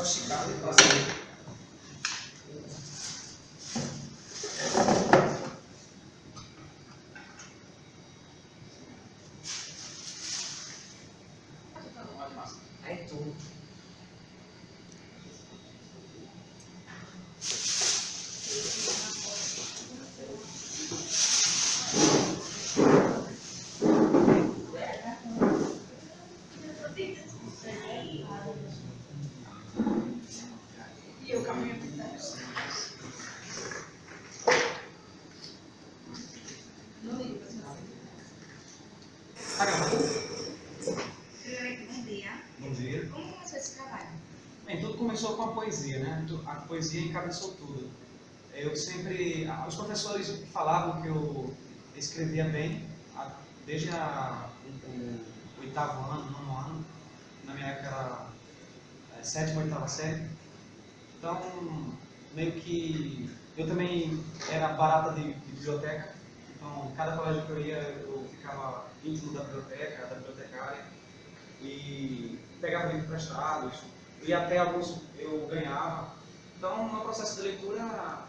esticado e fácil. Aí tudo. E o caminho por trás. No livro, Primeiramente, bom dia. Bom dia. Como começou esse trabalho? Bem, tudo começou com a poesia, né? A poesia encabeçou tudo. Eu sempre... Os professores falavam que eu escrevia bem desde o oitavo ano, nono ano. Na minha época era sétima, oitava série. Então, meio que... Eu também era barata de biblioteca. Então, cada colégio que eu ia, eu ficava íntimo da biblioteca, da bibliotecária. E pegava livros emprestados. E até alguns eu ganhava. Então, o meu processo de leitura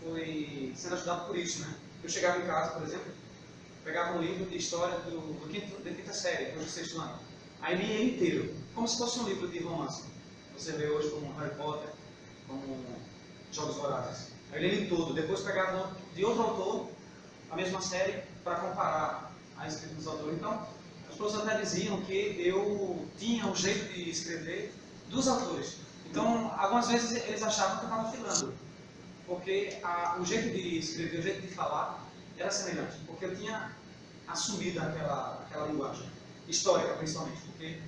foi sendo ajudado por isso, né? Eu chegava em casa, por exemplo, pegava um livro de história da quinta série, do sexto ano. Aí lia ele inteiro, como se fosse um livro de romance. Você vê hoje como Harry Potter, como Jogos Vorazes. Aí eu lia ele todo, depois pegava de outro autor, a mesma série, para comparar a escrita dos autores. Então, os professores até diziam que eu tinha um jeito de escrever dos autores. Então, algumas vezes eles achavam que eu estava filando, porque o jeito de escrever, o jeito de falar era semelhante, porque eu tinha assumido aquela linguagem, histórica principalmente, porque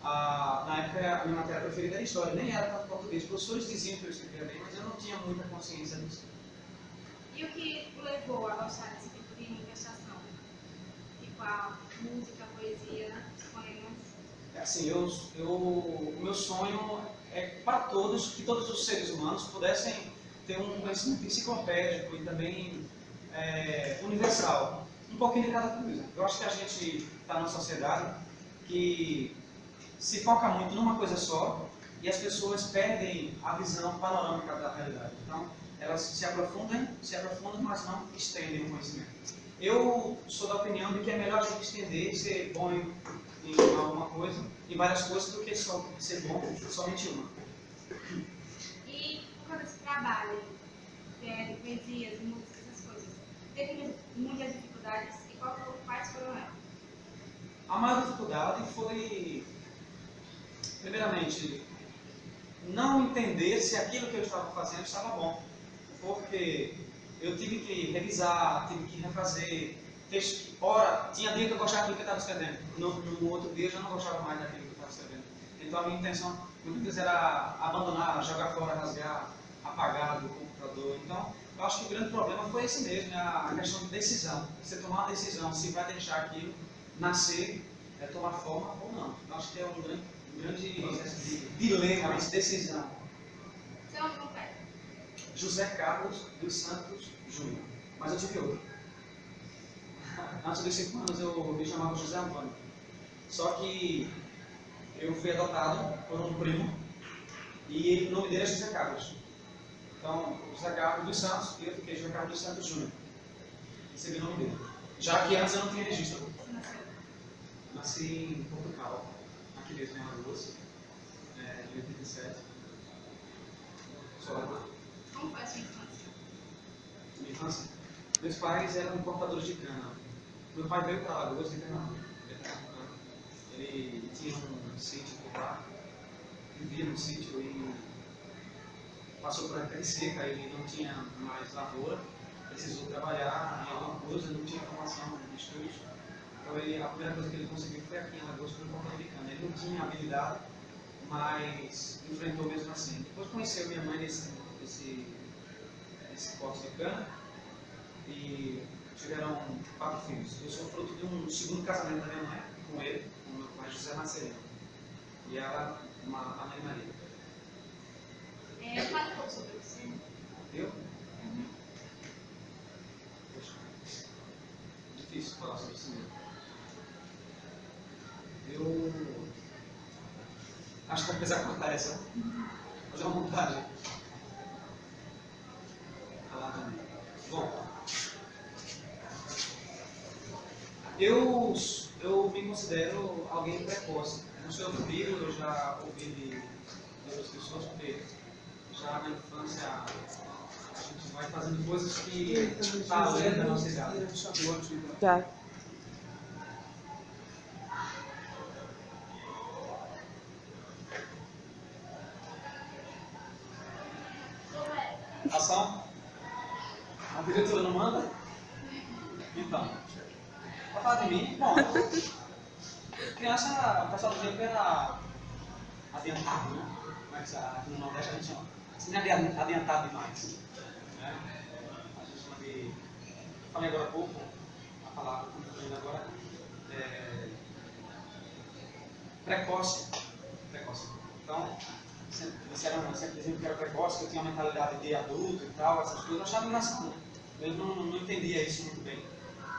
na época a minha matéria preferida era história, nem era tanto português. Os professores diziam que eu escrevia bem, mas eu não tinha muita consciência disso. E o que o levou a gostar desse tipo de manifestação? Tipo a música, a poesia, os poemas? Assim, o meu sonho é para todos, que todos os seres humanos pudessem ter um conhecimento enciclopédico e também universal. Um pouquinho de cada coisa. Eu acho que a gente está numa sociedade que se foca muito numa coisa só e as pessoas perdem a visão panorâmica da realidade. Então, elas se aprofundam, mas não estendem o conhecimento. Eu sou da opinião de que é melhor a gente estender, ser bom em alguma coisa, em várias coisas, do que só ser bom em somente uma. E por causa desse trabalho, de poesias, músicas, essas coisas, teve muitas dificuldades e quais foram elas? A maior dificuldade foi, primeiramente, não entender se aquilo que eu estava fazendo estava bom, porque eu tive que revisar, tive que refazer texto. Ora, tinha dia que eu gostava do que eu estava escrevendo, no outro dia eu já não gostava mais daquilo que eu estava escrevendo. Então a minha intenção muitas vezes era abandonar, jogar fora, rasgar, apagar do computador. Então eu acho que o grande problema foi esse mesmo, a questão de decisão. Você tomar uma decisão se vai deixar aquilo nascer, tomar forma ou não. Eu acho que é um grande dilema, essa decisão. Seu nome completo? José Carlos dos Santos Júnior. Mas eu tive outro. Antes dos 5 anos eu me chamava José Antônio. Só que eu fui adotado por um primo e o nome dele é José Carlos. Então, José Carlos dos Santos e eu fiquei José Carlos dos Santos Júnior. Esse é o nome dele. Já que antes eu não tinha registro. Você nasceu? Nasci em Portugal, aqui mesmo em Alagoas, em 87. Sou lá. Como foi a sua infância? Minha infância? Meus pais eram importadores de cana. Meu pai veio para Alagoas de Pernambuco. Ele tinha um sítio por lá, vivia no sítio e passou por aquela seca, ele não tinha mais lavoura, precisou trabalhar em alguma coisa, não tinha formação de estudos. Então a primeira coisa que ele conseguiu foi aqui em Alagoas, como importador de cana. Ele não tinha habilidade, mas enfrentou mesmo assim. Depois conheceu minha mãe nesse poço de cana e tiveram 4 filhos. Eu sou fruto de um segundo casamento da minha mãe, com ele, com meu pai José Marcelino. E ela, a mãe Maria. Fala um pouco sobre você. Eu? Poxa, difícil falar sobre isso mesmo. Eu acho que vai precisar cortar essa. Fazer uma montagem. Lá também. Bom, eu me considero alguém precoce. Não sou eu que digo, eu já ouvi de outras pessoas, porque já na infância a gente vai fazendo coisas que está além da nossa idade. Tá. Ação? A diretora não manda? Então, pra falar de mim, bom, criança, o pessoal do tempo era adiantado, né? Mas aqui no Nordeste a gente chama. Assim, não é adiantado demais. Né? A gente chama de. Falei agora há pouco, a palavra que eu estou falando agora é precoce. Precoce. Então, sempre diziam que era precoce, que eu tinha uma mentalidade de adulto e tal, essas coisas. Eu achava engraçado. Eu não entendia isso muito bem.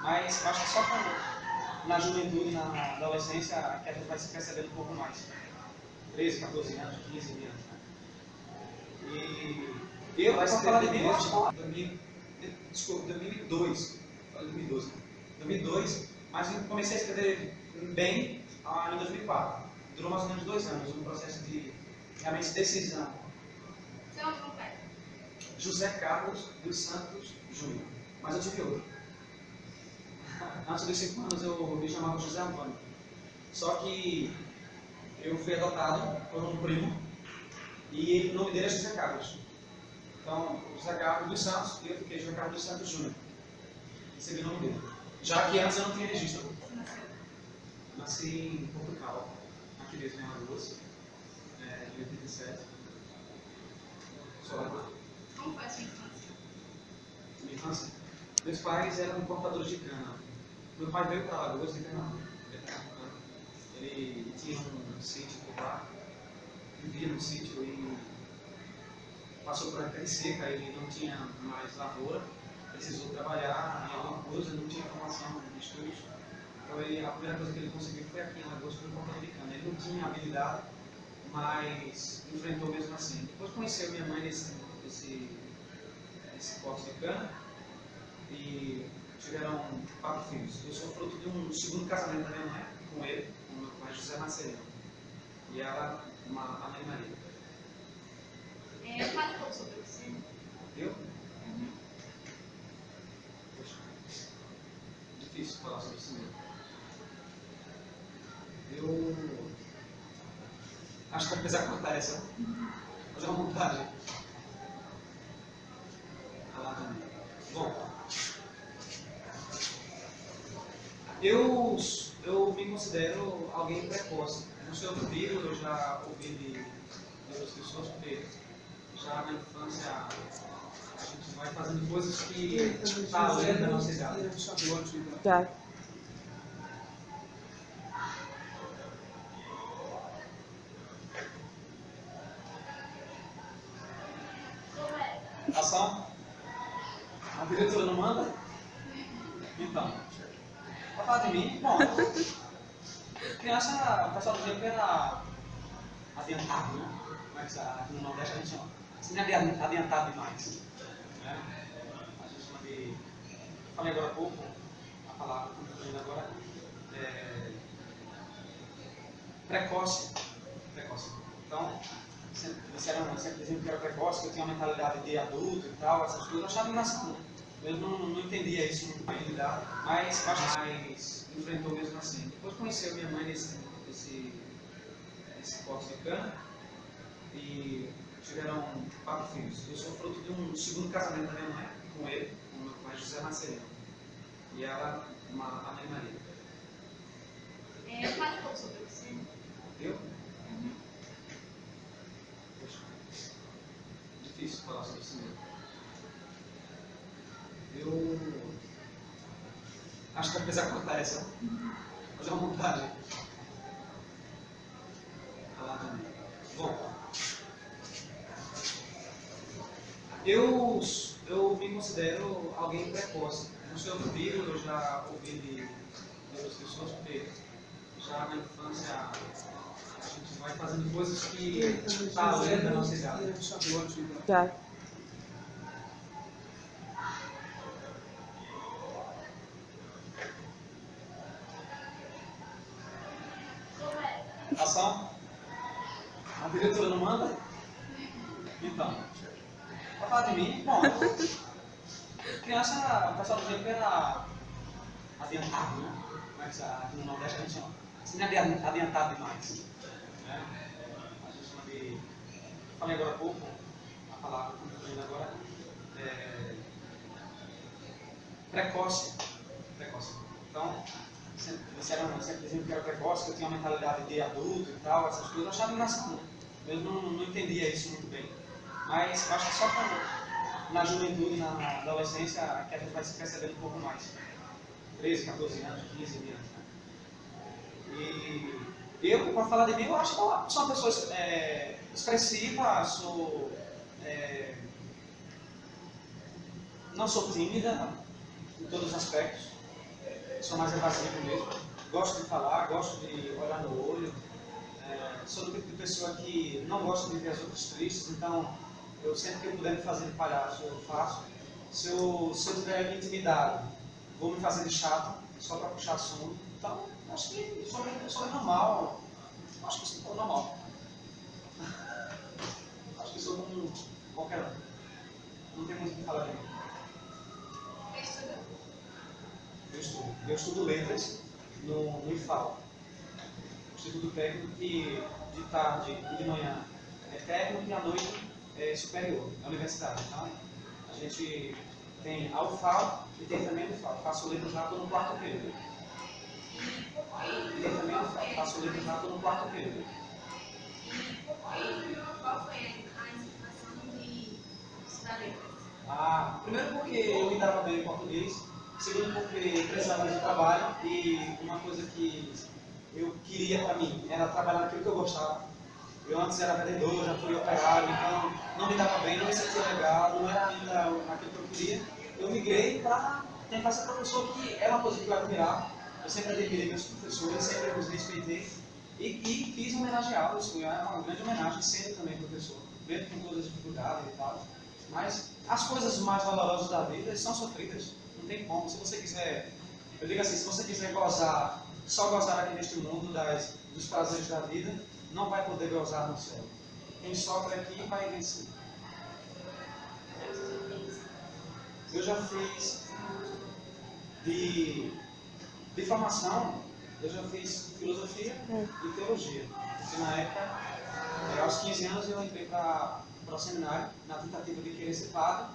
Mas acho que só na juventude, na adolescência, que a gente vai se percebendo um pouco mais. 13, 14 anos, 15 anos. E eu, para falar de mim, eu acho que 2002. 2002, mas eu comecei a escrever bem em 2004. Durou mais ou menos 2 anos, um processo de realmente decisão. Seu nome completo? José Carlos dos Santos Júnior. Mas eu tive outro. Antes dos 5 anos eu me chamava José Antônio. Só que eu fui adotado por um primo e o nome dele é José Carlos. Então, José Carlos dos Santos, e eu fiquei José Carlos dos Santos Júnior. Recebi o nome dele. Já que antes eu não tinha registro. Você nasceu? Nasci em Portugal, aqui mesmo em Alagoas, em 87. Sou lá. Como foi a sua infância? Minha infância? Meus pais eram importadores de cana. Meu pai veio para Alagoas de cana. Ele tinha um sítio por lá, vivia no sítio e passou por época de seca, ele não tinha mais lavoura, precisou trabalhar em alguma coisa, não tinha formação de estudos. Então a primeira coisa que ele conseguiu foi aqui em Alagoas, como importador de cana. Ele não tinha habilidade, mas enfrentou mesmo assim. Depois conheceu minha mãe nesse pote de cana e tiveram 4 filhos. Eu sou fruto de um segundo casamento da minha mãe com ele, com meu pai José Marcelino. E ela, a mãe Maria. Fala um pouco sobre você. Eu? Poxa, difícil falar sobre isso mesmo. Eu acho que vai precisar cortar essa. Fazer uma montagem. Lá também. Bom, eu me considero alguém precoce. Não sei o que eu digo, eu já ouvi de outras pessoas, porque já na infância a gente vai fazendo coisas que está além da nossa idade. Tá. Ação? A diretora não manda? Então, pra falar de mim, bom, criança, o pessoal do tempo era adiantado, né? Mas aqui no Nordeste a gente chama. Assim, não é adiantado demais. Né? A gente chama de. Falei agora há pouco, a palavra que eu estou falando agora é precoce. Precoce. Então, sempre diziam que era precoce, que eu tinha uma mentalidade de adulto e tal, essas coisas. Eu achava engraçado. Eu não entendia isso muito bem, mas enfrentou mesmo assim. Depois conheceu minha mãe nesse pote de cana e tiveram 4 filhos. Eu sou fruto de um segundo casamento da minha mãe com ele, com meu pai José Marcelino. E ela, a mãe Maria. Fala um pouco sobre você. Eu? Poxa, difícil falar sobre isso mesmo. Eu acho que vai precisar cortar essa. Fazer uma montagem. Lá também. Bom, eu me considero alguém precoce. Não sei o que eu digo, eu já ouvi de outras pessoas, porque já na infância a gente vai fazendo coisas que está além da nossa idade. Tá. Ação? A diretora não manda? Então, pra falar de mim, bom, criança, o pessoal dizia que era adiantado, né? Mas no Nordeste a gente chama. Isso não é adiantado demais. Né? A gente chama de. Falei agora há pouco, a palavra que eu estou falando agora precoce. Precoce. Então, sempre diziam que era precoce, que eu tinha uma mentalidade de adulto e tal, essas coisas. Eu achava engraçado. Eu não entendia isso muito bem. Mas eu acho que só na juventude, na adolescência, que a gente vai se percebendo um pouco mais. 13, 14 anos, 15 anos. Né? E eu, para falar de mim, eu acho que eu sou uma pessoa expressiva, não sou tímida em todos os aspectos, sou mais evasivo mesmo. Gosto de falar, gosto de olhar no olho. Sou do tipo de pessoa que não gosta de ver as outras tristes, então eu sempre que eu puder me fazer de palhaço, eu faço. Se eu tiver intimidade, vou me fazer de chato, só para puxar assunto. Então, acho que sou normal. Acho que sou normal. Acho que sou como qualquer um. Não tem muito o que falar de mim. Eu estudo letras no IFAL. Instituto Técnico que de tarde e de manhã é técnico e à noite é superior, é universidade. Então, a gente tem a UFAL e tem também a UFAL. Faço letras lá, estou no quarto período. E tem também a UFAL. Faço letras lá, estou no quarto período. Qual foi a inspiração de estudar letras? Primeiro porque eu me dava bem em português. Segundo porque precisava de trabalho. E uma coisa que eu queria para mim era trabalhar naquilo que eu gostava. Eu antes era vendedor, já fui operário, então não me dava bem, não me sentia legal, não era ainda aquilo que eu queria. Eu migrei para tentar ser professor, que é uma coisa que eu admirava. Eu sempre admirei meus professores, sempre os respeitei e quis homenageá-los. Foi uma grande homenagem, sendo também professor, mesmo com todas as dificuldades e tal. Mas as coisas mais valorosas da vida são sofridas, não tem como. Se você quiser, eu digo assim, se você quiser gozar, só gozar aqui neste mundo dos prazeres da vida, não vai poder gozar no céu. Quem sofre aqui vai vencer. Eu já fiz de formação, eu já fiz filosofia e teologia. E na época, aos 15 anos, eu entrei para o seminário, na tentativa de querer ser padre,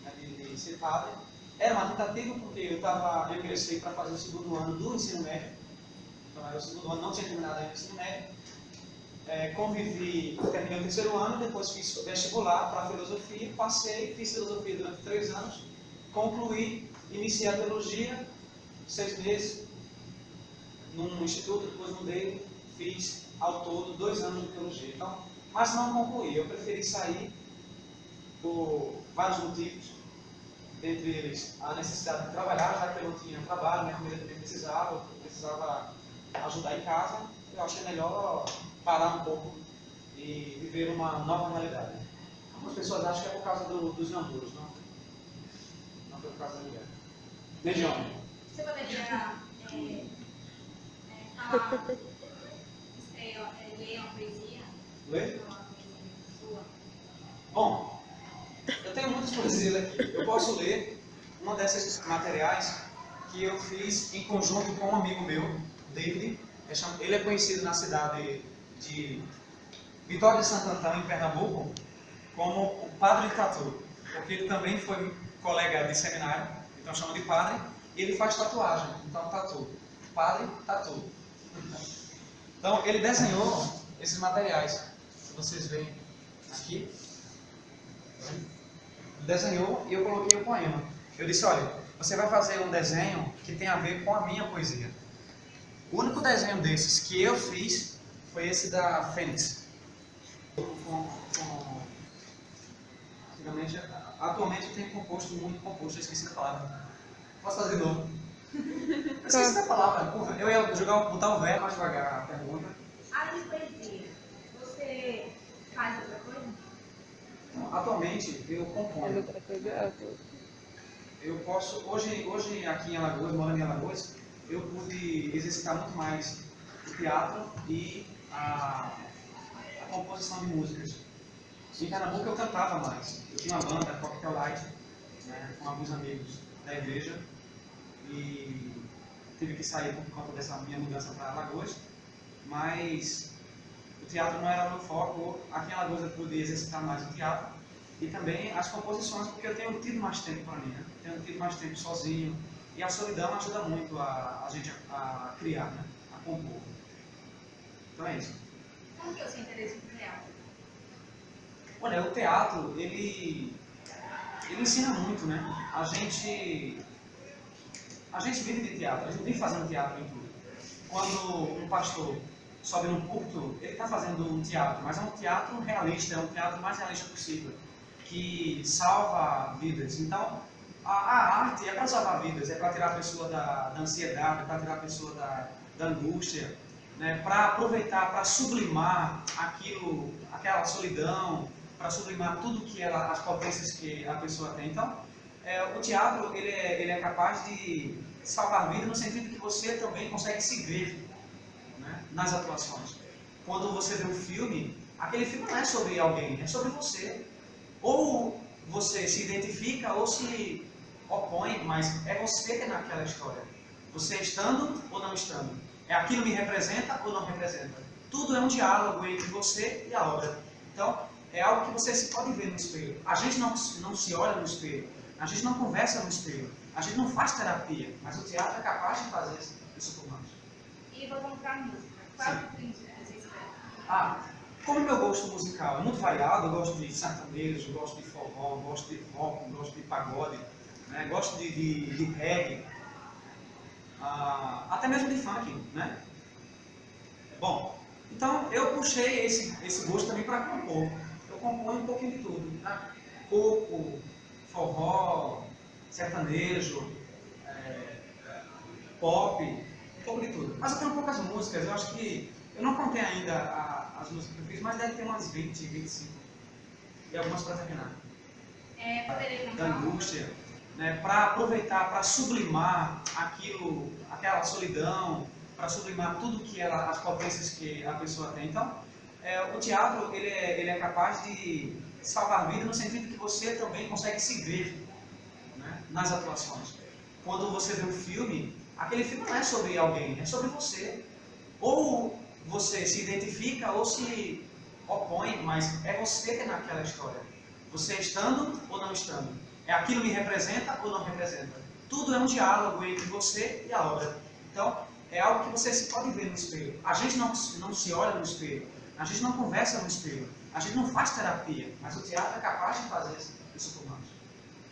né, de ser padre. Era uma tentativa porque eu ingressei para fazer o segundo ano do ensino médio. Então, era o segundo ano, não tinha terminado ainda o ensino médio. Terminei o terceiro ano, depois fiz vestibular para filosofia, passei, fiz filosofia durante 3 anos, concluí, iniciei a teologia, 6 meses, num instituto, depois mudei, fiz ao todo 2 anos de teologia. Então, mas não concluí, eu preferi sair por vários motivos, dentre eles a necessidade de trabalhar, já que eu não tinha trabalho, minha família também precisava ajudar em casa. Eu achei melhor parar um pouco e viver uma nova realidade. Algumas pessoas acham que é por causa dos namoros, não foi por causa da mulher. Nem de homem. Você poderia falar, ler uma poesia? Ler? Uma poesia sua? Bom, eu tenho muitas poesias aqui. Eu posso ler uma dessas materiais que eu fiz em conjunto com um amigo meu, David. Ele é conhecido na cidade de Vitória de Santo Antão, em Pernambuco, como o Padre Tatu, porque ele também foi colega de seminário, então chama de padre, e ele faz tatuagem, então Tatu, Padre Tatu. Então ele desenhou esses materiais, que vocês veem aqui. Ele desenhou e eu coloquei o poema. Eu disse, olha, você vai fazer um desenho que tem a ver com a minha poesia. O único desenho desses que eu fiz foi esse da Fênix. Atualmente eu tenho muito composto, eu esqueci da palavra. Posso fazer de novo? Eu esqueci da palavra. Eu ia botar o verbo mais devagar a pergunta. Área de poesia. faz outra coisa? Atualmente, eu componho. Eu posso, hoje aqui em Alagoas, morando em Alagoas, eu pude exercitar muito mais o teatro e a composição de músicas. Em Pernambuco eu cantava mais. Eu tinha uma banda, Cocktail Light, né, com alguns amigos da igreja, e tive que sair por conta dessa minha mudança para Alagoas, mas o teatro não era o meu foco. Aqui em Alagoas eu pude exercitar mais o teatro e também as composições, porque eu tenho tido mais tempo para mim, né? Tenho tido mais tempo sozinho, e a solidão ajuda muito a gente a criar, né? A compor. Então é isso. Como que é o seu interesse no teatro? Olha, o teatro, ele ensina muito, né? A gente vive de teatro, a gente vive fazendo teatro em tudo. Quando um pastor sobe num púlpito, ele está fazendo um teatro, mas é um teatro realista, é um teatro mais realista possível, que salva vidas. Então, a arte é para salvar vidas, é para tirar a pessoa da ansiedade, é para tirar a pessoa da angústia, né? Para aproveitar, para sublimar aquela solidão, para sublimar tudo que as potências que a pessoa tem. Então, o teatro ele é capaz de salvar vidas no sentido que você também consegue se ver, né, nas atuações. Quando você vê um filme, aquele filme não é sobre alguém, é sobre você. Ou você se identifica ou se opõe, mas é você que é naquela história. Você estando ou não estando. É aquilo me representa ou não representa. Tudo é um diálogo entre você e a obra. Então, é algo que você se pode ver no espelho. A gente não se olha no espelho. A gente não conversa no espelho. A gente não faz terapia. Mas o teatro é capaz de fazer isso por nós. E voltando para a música. Qual é o que você espera? Como meu gosto musical é muito variado, eu gosto de sertanejo, gosto de forró, gosto de rock, gosto de pagode, né? Gosto de reggae, até mesmo de funk, né? Bom, então eu puxei esse gosto também para compor. Eu componho um pouquinho de tudo, né? Coco, forró, sertanejo, pop, um pouco de tudo. Mas eu tenho poucas músicas, eu acho que eu não contei ainda as músicas que eu fiz, mas deve ter umas 20, 25. E algumas para terminar. Poderia Da cantar angústia, né? Para aproveitar, para sublimar aquela solidão, para sublimar tudo que as potências que a pessoa tem. Então, o teatro ele é capaz de salvar vidas no sentido que você também consegue se ver, né, nas atuações. Quando você vê um filme, aquele filme não é sobre alguém, é sobre você. Ou você se identifica ou se opõe, mas é você que é naquela história. Você estando ou não estando. É aquilo me representa ou não representa. Tudo é um diálogo entre você e a obra. Então, é algo que você se pode ver no espelho. A gente não se olha no espelho. A gente não conversa no espelho. A gente não faz terapia. Mas o teatro é capaz de fazer isso por nós.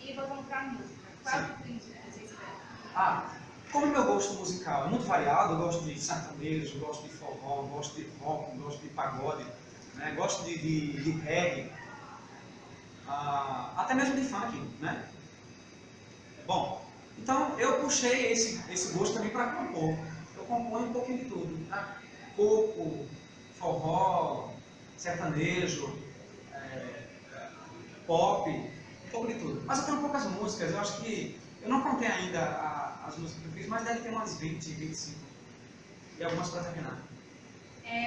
E voltando para a música. Qual é o que você espera? Como meu gosto musical é muito variado, eu gosto de sertanejo, gosto de forró, gosto de rock, gosto de pagode, né? Gosto de reggae, até mesmo de funk, né? Bom, então eu puxei esse gosto também para compor. Eu componho um pouquinho de tudo, né? Coco, forró, sertanejo, pop, um pouco de tudo. Mas eu tenho poucas músicas, eu acho que eu não contei ainda as músicas que eu fiz, mas deve ter umas 20, 25. E algumas para terminar.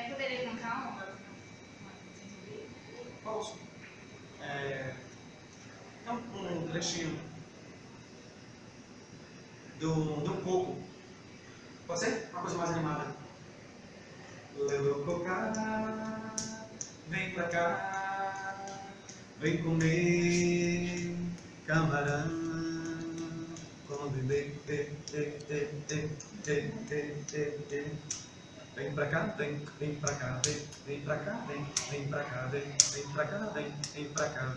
Poderia cantar uma? Posso? Um trechinho do Coco. Pode ser? Uma coisa mais animada. Leu cocar, vem pra cá, vem comer camarão. Vem pra cá, vem pra cá, vem pra cá, vem pra cá, vem pra cá, vem pra cá,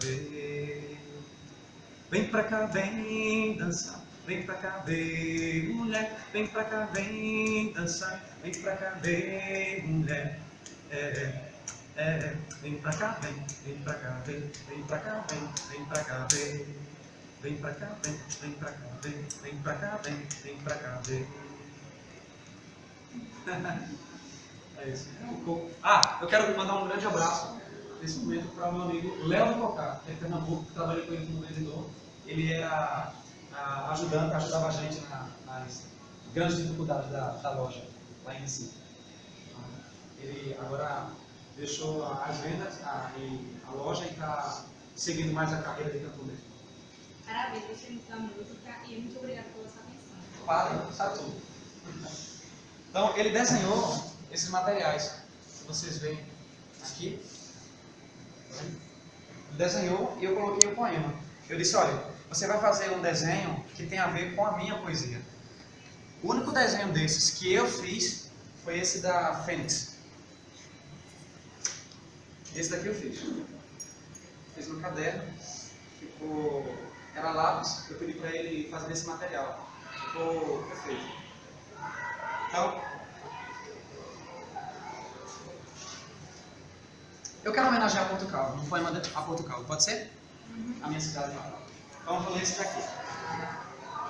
vem pra cá, vem dançar, vem pra cá, vem mulher, vem pra cá, vem dançar, vem pra cá, vem mulher, vem pra cá, vem pra cá, vem pra cá, vem pra cá, vem. Vem pra cá, vem pra cá, vem pra cá, vem pra cá, vem. É isso. Eu quero mandar um grande abraço nesse momento para o meu amigo Léo Cocá, que é de Pernambuco, que trabalhei com ele como vendedor. Ele era ajudante, ajudava a gente nas grandes dificuldades da loja, lá em Recife. Ele agora deixou as vendas e a loja e está seguindo mais a carreira de cantor mesmo. Parabéns, gostei muito da música e muito obrigada pela sua atenção. Padre, sabe tudo. Então, ele desenhou esses materiais que vocês veem aqui. Ele desenhou e eu coloquei o poema. Eu disse, olha, você vai fazer um desenho que tem a ver com a minha poesia. O único desenho desses que eu fiz foi esse da Fênix. Esse daqui eu fiz. Fiz no caderno. Era lápis, eu pedi para ele fazer esse material. Ficou perfeito. Então, eu quero homenagear Portugal, um poema a Portugal, pode ser? A minha cidade natal. Então eu vou ler esse daqui,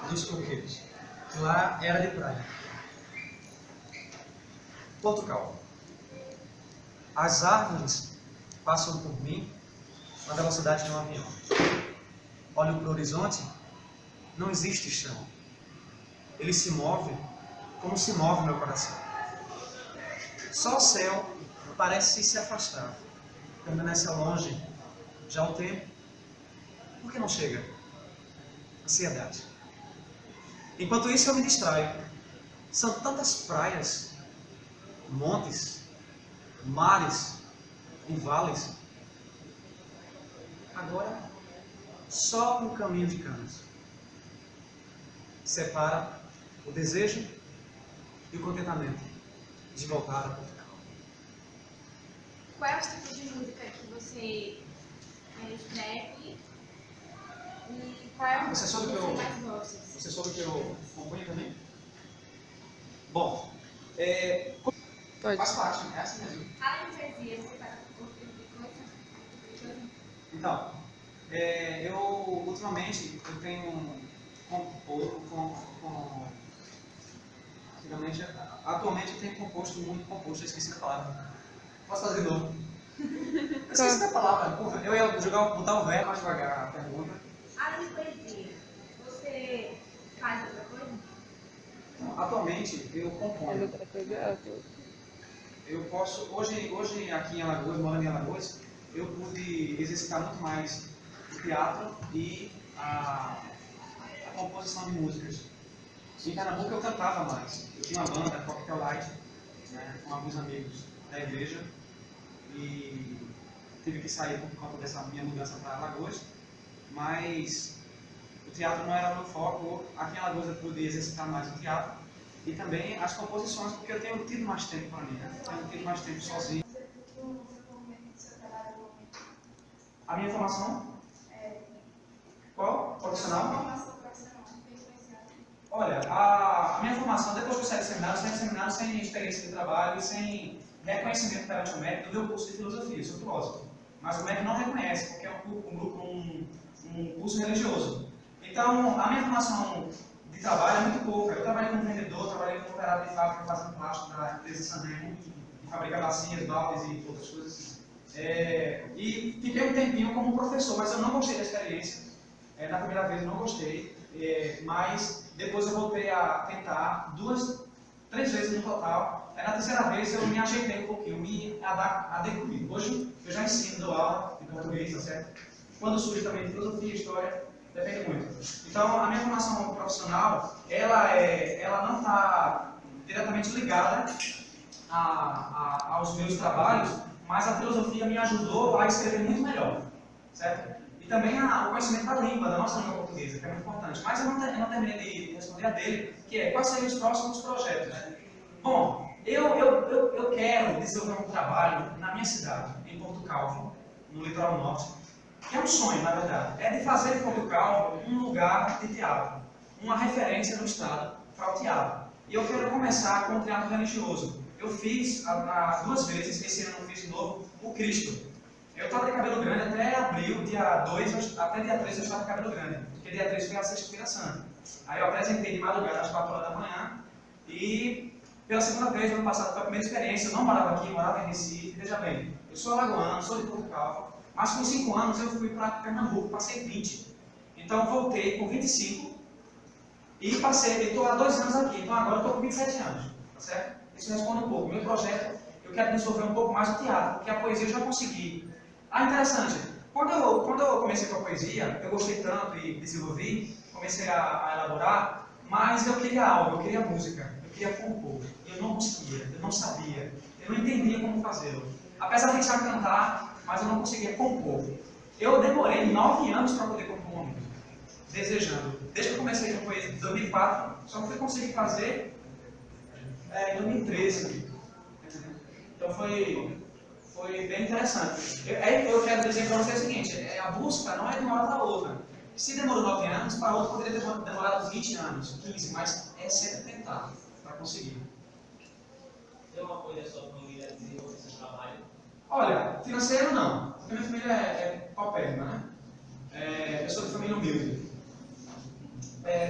dos coqueiros. Lá era de praia. Portugal. As árvores passam por mim na velocidade de um avião. Olho para o horizonte, não existe chão. Ele se move como se move meu coração. Só o céu parece se afastar. Permanece longe. Já o tempo, por que não chega? Ansiedade. Enquanto isso eu me distraio. São tantas praias, montes, mares e vales. Agora, só um caminho de canas separa o desejo e o contentamento de voltar a Portugal. Qual é o tipo de música que você escreve e qual é a música que você mais gosta? Você soube que eu componho também? Bom, faz parte, é assim mesmo. Além de poesia, você faz outro tipo de coisa? Então, ultimamente eu tenho atualmente eu tenho composto, eu esqueci a palavra. Posso fazer de novo? Eu esqueci a palavra. Eu ia botar o verbo mais devagar a pergunta. Além de poesia, você faz outra coisa? Então, atualmente eu componho. Eu posso, hoje aqui em Alagoas, morando em Alagoas, eu pude exercitar muito mais o teatro e a composição de músicas. Em Pernambuco eu cantava mais. Eu tinha uma banda, Cocktail Light, né, com alguns amigos da igreja, e tive que sair por conta dessa minha mudança para Alagoas, mas o teatro não era o meu foco. Aqui em Alagoas eu pude exercitar mais o teatro e também as composições, porque eu tenho tido mais tempo para mim, né? Tenho tido mais tempo sozinho. A minha formação? Qual? Profissional? Olha, a minha formação, depois que eu saí do seminário, sem experiência de trabalho e sem reconhecimento perante o MEC, do meu curso de filosofia, eu sou filósofo. Mas o MEC não reconhece, porque é um curso religioso. Então, a minha formação de trabalho é muito pouca. Eu trabalhei como vendedor, trabalhei como operador de fábrica, fazendo plástico da empresa Sanremo, que fabrica bacias, baldes e outras coisas assim. E fiquei um tempinho como professor, mas eu não gostei da experiência. Na primeira vez eu não gostei, mas depois eu voltei a tentar 2, 3 vezes no total. Na terceira vez eu me ajeitei um pouquinho, me adequei. Hoje eu já ensino, dou aula de português, tá certo? Quando surge também filosofia, história, depende muito. Então a minha formação profissional, ela não está diretamente ligada aos meus trabalhos, mas a filosofia me ajudou a escrever muito melhor, certo? E também o conhecimento da língua, da nossa língua portuguesa, que é muito importante. Mas eu não terminei de responder a dele, que é quais seriam os próximos projetos, né? Bom, eu quero desenvolver um trabalho na minha cidade, em Porto Calvo, no litoral norte, que é um sonho, na verdade. É de fazer de Porto Calvo um lugar de teatro, uma referência no estado para o teatro. E eu quero começar com o teatro religioso. Eu fiz 2 vezes, esse ano eu fiz de novo, o Cristo. Eu estava de cabelo grande até abril, dia 2, até dia 3 eu estava de cabelo grande, porque dia 3 foi a sexta-feira santa. Aí eu apresentei de madrugada às 4 horas da manhã e pela segunda vez, no ano passado, foi a primeira experiência, eu não morava aqui, eu morava em Recife, veja bem, eu sou alagoano, sou de Portugal, mas com 5 anos eu fui para Pernambuco, passei 20. Então voltei com 25 e passei, estou há 2 anos aqui, então agora estou com 27 anos, tá certo? Isso responde um pouco. Meu projeto, eu quero desenvolver um pouco mais o teatro, porque a poesia eu já consegui. Ah, interessante, quando eu comecei com a poesia, eu gostei tanto e desenvolvi, comecei a elaborar, mas eu queria algo, eu queria música, eu queria compor. Eu não conseguia, eu não sabia, eu não entendia como fazê-lo. Apesar de já cantar, mas eu não conseguia compor. Eu demorei 9 anos para poder compor uma música, desejando. Desde que eu comecei com poesia em 2004, só fui conseguir fazer em 2013. Então foi bem interessante. Eu quero dizer para você o seguinte, a busca não é de uma hora para outra. Se demorou 9 anos, para outro poderia ter demorado 20 anos, 15, mas é sempre tentar para conseguir. Tem uma coisa da sua família desenvolver seu trabalho? Olha, financeiro não, porque minha família é paupérrima, né? Eu sou de família humilde.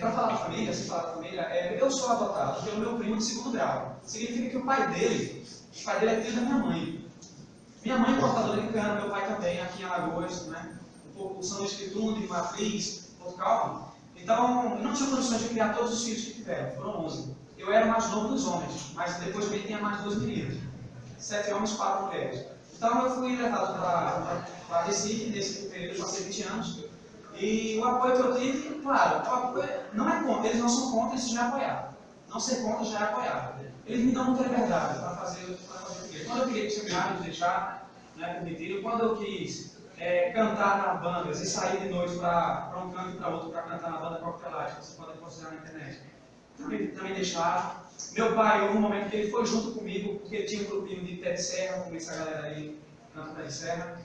Para falar de família, se falar de família, eu sou adotado pelo meu primo de 2º grau. Significa que o pai dele é filho da minha mãe. Minha mãe é portadora de cana, meu pai também, aqui em Alagoas, né? São Luís Quitundo, Matriz, Portugal. Então, eu não tinha condições de criar todos os filhos que tiveram, foram 11. Eu era o mais novo dos homens, mas depois também tinha mais 2 meninas. 7 homens, 4 mulheres. Então, eu fui levado para Recife, nesse período, passei 20 anos. E o apoio que eu tive, claro, o apoio não é contra, eles não são contra, isso já é apoiado. Não ser contra já é apoiado. Eles me dão muita liberdade para fazer o que eu queria. Quando eu queria chegar, eles deixaram, né, permitiram. Quando eu quis cantar na banda e sair de noite para um canto e para outro para cantar na banda Coquetelite, você pode considerar na internet, também deixaram. Meu pai, houve um momento que ele foi junto comigo, porque ele tinha um grupinho de pé de serra, como essa galera aí canta pé de serra,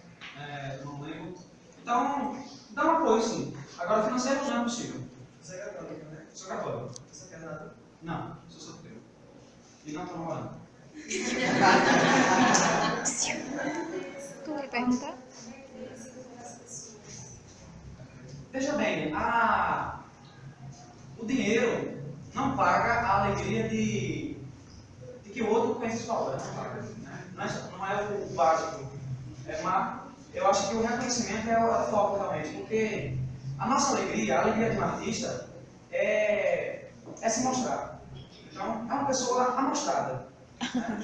não lembro. Então, dá um apoio sim. Agora, financeiro não é possível. Você é católico, né? Sou católico. Você é casado? Não, sou solteiro. E não estou namorando. Tu vai perguntar? Veja bem, o dinheiro não paga a alegria de que o outro conhece sua obra. Não paga, né? Não é o básico. Eu acho que o reconhecimento é o foco realmente, porque a nossa alegria, a alegria de um artista, é se mostrar. Então, é uma pessoa amostrada. Né?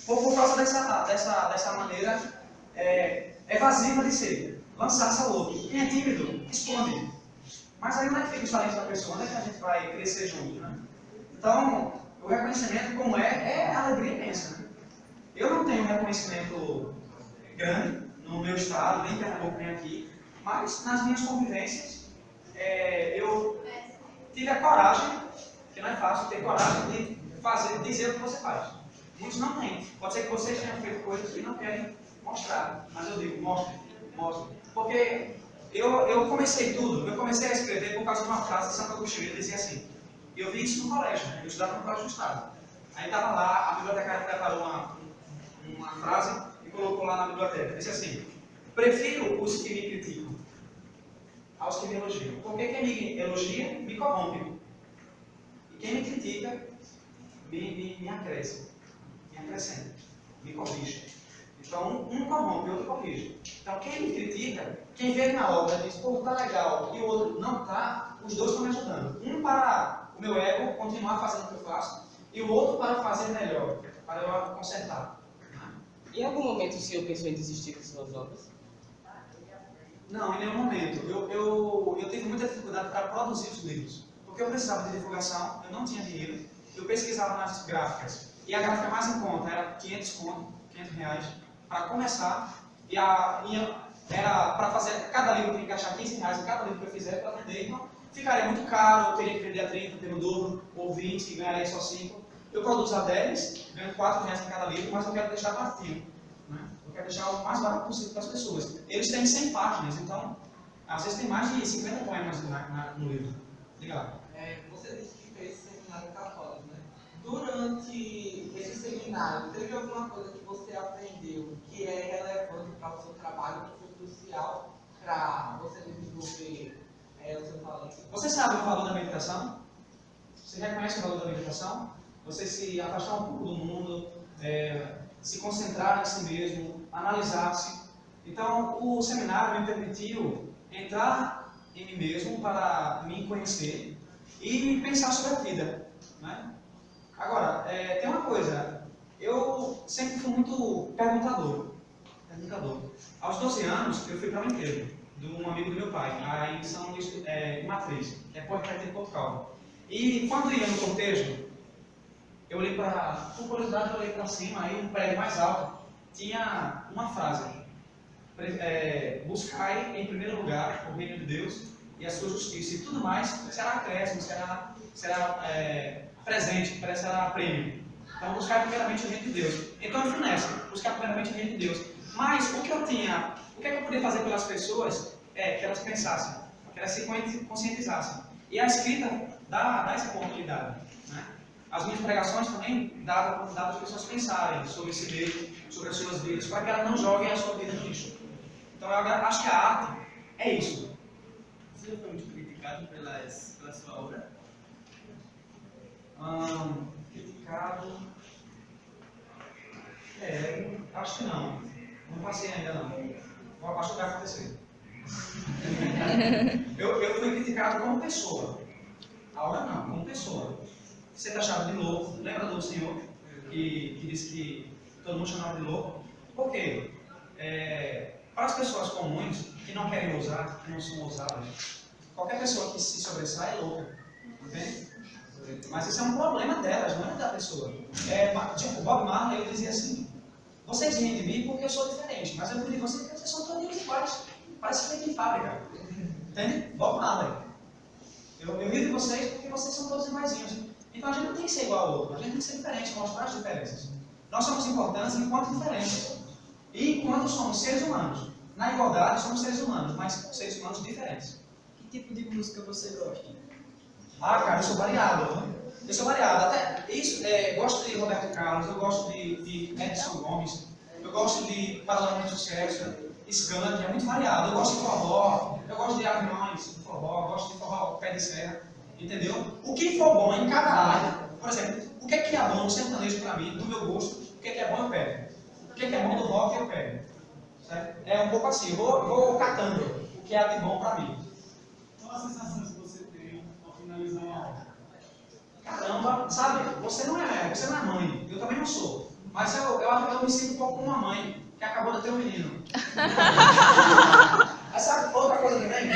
Por causa dessa maneira evasiva de ser, lançar-se ao outro. Quem é tímido, esconde. Mas aí onde é que fica os talentos da pessoa? Onde é que a gente vai crescer junto? Né? Então, o reconhecimento, como é a alegria imensa. Né? Eu não tenho reconhecimento grande no meu estado, nem em Pernambuco, nem aqui, mas nas minhas convivências, eu tive a coragem, que não é fácil, ter coragem de dizer o que você faz. Muitos não têm. Pode ser que vocês tenham feito coisas que não querem mostrar, mas eu digo, mostre. Porque eu comecei tudo, eu comecei a escrever por causa de uma frase de Santo Agostinho, ele dizia assim, eu vi isso no colégio, eu estudava no colégio do estado. Aí estava lá, a bibliotecária preparou uma frase e colocou lá na biblioteca, disse assim, prefiro os que me criticam aos que me elogiam, porque quem me elogia me corrompe, e quem me critica me acresce, me acrescenta, me corrige. Então, um corrompe, o outro corrige. Então, quem me critica, quem vê na obra diz, pô, tá legal, e o outro não tá, os dois estão me ajudando. Um para o meu ego continuar fazendo o que eu faço, e o outro para fazer melhor, para eu consertar. Em algum momento o senhor pensou em desistir das suas obras? Não, em nenhum momento. Eu tive muita dificuldade para produzir os livros, porque eu precisava de divulgação, eu não tinha dinheiro, eu pesquisava nas gráficas, e a gráfica mais em conta era 500 conto, R$500, para começar, e era para fazer, cada livro eu tinha que gastar R$15 em cada livro que eu fizer para vender, então ficaria muito caro, eu teria que vender a 30 pelo dobro, ou 20, e ganharia só 5. Eu produzo a 10, ganho R$4 em cada livro, mas eu quero deixar baratinho, né? Eu quero deixar o mais barato possível para as pessoas. Eles têm 100 páginas, então, às vezes tem mais de 50 poemas no livro. Diga lá. Você disse que fez seminário católico, né? Durante esse seminário, teve alguma coisa que você aprendeu que é relevante para o seu trabalho, que foi crucial para você desenvolver o seu talento? Você sabe o valor da meditação? Você reconhece o valor da meditação? você se afastar um pouco do mundo, se concentrar em si mesmo, analisar-se. Então, o seminário me permitiu entrar em mim mesmo para me conhecer e pensar sobre a vida, né? Agora, tem uma coisa, eu sempre fui muito perguntador. Aos 12 anos, eu fui para um enterro de um amigo do meu pai, aí em São Luís, em Matriz, Porto Real, Portugal. E quando ia no cortejo, eu olhei para, por curiosidade, eu olhei para cima, aí um prédio mais alto tinha uma frase: buscai em primeiro lugar o reino de Deus e a sua justiça, e tudo mais será acréscimo, será presente, será prêmio. Então, buscar primeiramente o reino de Deus. Então, eu fui nessa, buscar primeiramente o reino de Deus. Mas o que é que eu podia fazer pelas pessoas que elas pensassem, que elas se conscientizassem. E a escrita dá essa oportunidade, né? As minhas pregações também davam para as pessoas pensarem sobre si mesmo, sobre as suas vidas, para que elas não joguem a sua vida no lixo. Então, eu acho que a arte é isso. Você já foi muito criticado pela sua obra? Criticado? Acho que não. Não passei ainda não. Acho que vai acontecer. Eu fui criticado como pessoa. A obra não, como pessoa. Você está chamado de louco. Lembra do senhor que disse que todo mundo chamava de louco? Por quê? Para as pessoas comuns que não querem ousar, que não são ousadas, qualquer pessoa que se sobressai é louca. Entende? Mas isso é um problema delas, não é da pessoa. Tipo, Bob Marley, ele dizia assim: vocês riem de mim porque eu sou diferente, mas eu rio de vocês porque vocês são todos iguais. Parece feito em fábrica. Entende? Bob Marley. Eu rio de vocês porque vocês são todos iguaizinhos. Então a gente não tem que ser igual ao outro, a gente tem que ser diferente, mostrar as diferenças. Nós somos importantes enquanto diferentes. E enquanto somos seres humanos. Na igualdade somos seres humanos, mas seres humanos diferentes. Que tipo de música você gosta? Cara, eu sou variado. Eu sou variado. Até isso, gosto de Roberto Carlos, eu gosto de Edson Gomes, eu gosto de Paralama de Sucesso, Skank, é muito variado. Eu gosto de forró, eu gosto de aviões, forró, eu gosto de forró pé de serra, entendeu? O que for bom em cada área, por exemplo, o que é bom no sertanejo para mim, do meu gosto, o que é bom eu pego. O que é bom do rock eu pego. Certo? É um pouco assim, eu vou catando o que é de bom para mim. Qual a sensação que você tem ao finalizar uma obra? Caramba, sabe, você não é mãe, eu também não sou. Mas eu me sinto um pouco como uma mãe que acabou de ter um menino. Aí sabe, outra coisa também,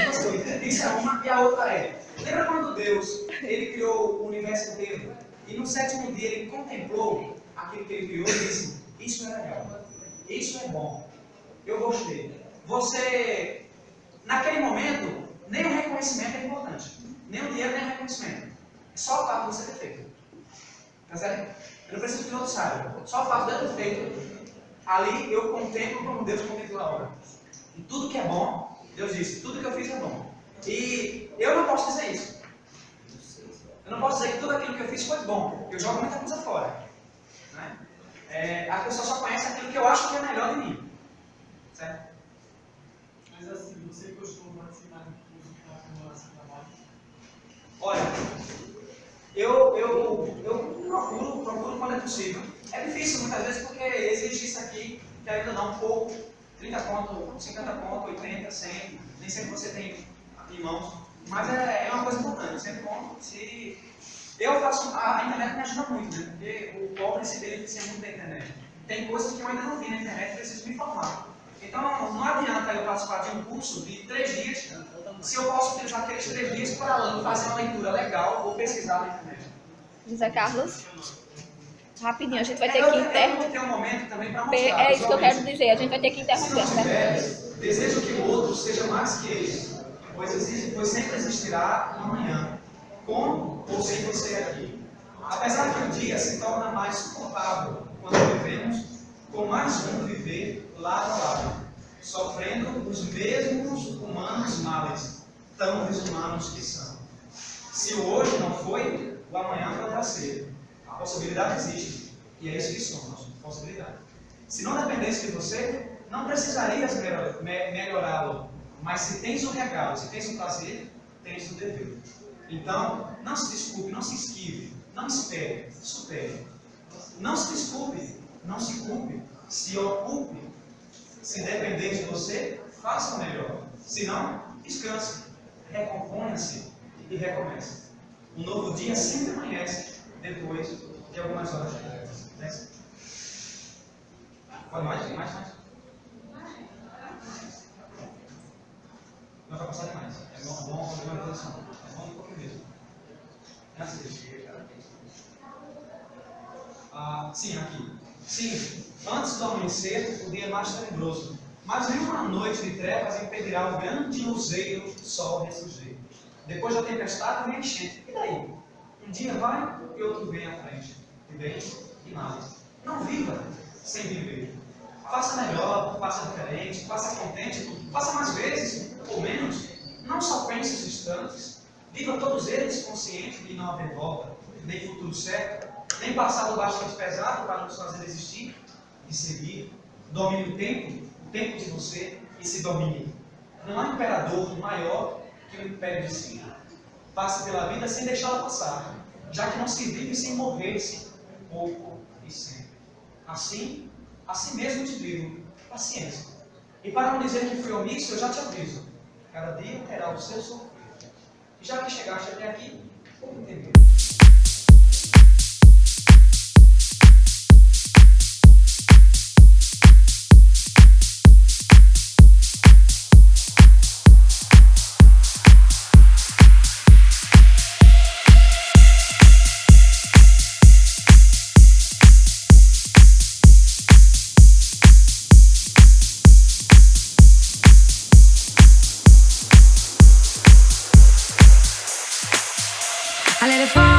isso é uma e a outra é. Lembra quando Deus, ele criou o universo inteiro e no sétimo dia ele contemplou aquilo que ele criou e disse: isso é legal, isso é bom, eu gostei. Você, naquele momento, nem o reconhecimento é importante, nem o dinheiro, nem o reconhecimento. É só o fato de você ter feito. Tá certo? Eu não preciso que o outro saiba. Só o fato de eu ter feito. Ali eu contemplo como Deus contemplou a obra. E tudo que é bom, Deus disse: tudo que eu fiz é bom. E eu não posso dizer isso. Eu não posso dizer que tudo aquilo que eu fiz foi bom. Eu jogo muita coisa fora. Né? A pessoa só conhece aquilo que eu acho que é melhor de mim. Certo? Mas assim, você costuma participar de música com esse trabalho? Olha, eu procuro quando é possível. É difícil muitas vezes porque exige isso aqui, que ainda dá um pouco, 30 conto, 50 conto, 80, 100, nem sempre você tem em mãos. Mas é uma coisa importante, sempre bom. Se eu faço, a internet me ajuda muito, né? Porque o pobre se beneficia muito da internet. Tem coisas que eu ainda não vi na internet e preciso me informar. Então não adianta eu participar de um curso de 3 dias, se eu posso utilizar aqueles 3 dias para fazer uma leitura legal ou pesquisar na internet. José Carlos, rapidinho, a gente vai ter que interromper. Tem um momento também para mostrar. É isso que eu quero dizer, a gente vai ter que Se não interromper, certo? tiver, desejo que o outro seja mais que ele, pois sempre existirá um amanhã, com ou sem você aqui. Apesar que o dia se torna mais suportável quando vivemos com mais um viver lado a lado, sofrendo os mesmos humanos males, tão desumanos que são. Se o hoje não foi, o amanhã poderá ser. A possibilidade existe, e é isso que somos, possibilidade. Se não dependesse de você, não precisarias melhorá-lo, mas se tens o regalo, se tens o prazer, tens o dever. Então, não se desculpe, não se esquive, Não espere, supere. Não se desculpe, não se culpe, se ocupe. Se depender de você, faça o melhor. Se não, descanse, recomponha-se e recomece. Um novo dia sempre amanhece depois de algumas horas de treva. Né? Pode mais? Não vai passar demais. É bom fazer uma posição. É bom um pouco mesmo. É assim. Sim, aqui. Sim, antes do amanhecer, o dia é mais tenebroso. Mas nenhuma noite de trevas impedirá o grande luzeiro do sol ressurgir. Depois da tempestade, vem a enchente. E daí? Um dia vai e outro vem à frente. E bem, e nada. Não viva sem viver. Faça melhor, faça diferente, faça contente, faça mais vezes ou menos. Não só pense os instantes. Viva todos eles consciente de não haver volta, nem futuro certo, nem passado bastante pesado para nos fazer desistir e seguir. Domine o tempo de você e se domine. Não há imperador maior que o império de si. Passe pela vida sem deixá-la passar, já que não se vive sem morrer-se pouco e sempre. Assim mesmo te digo, paciência. E para não dizer que fui omisso, eu já te aviso. Cada dia terá o seu sofrer. E já que chegaste até aqui, vou entender. I let it fall.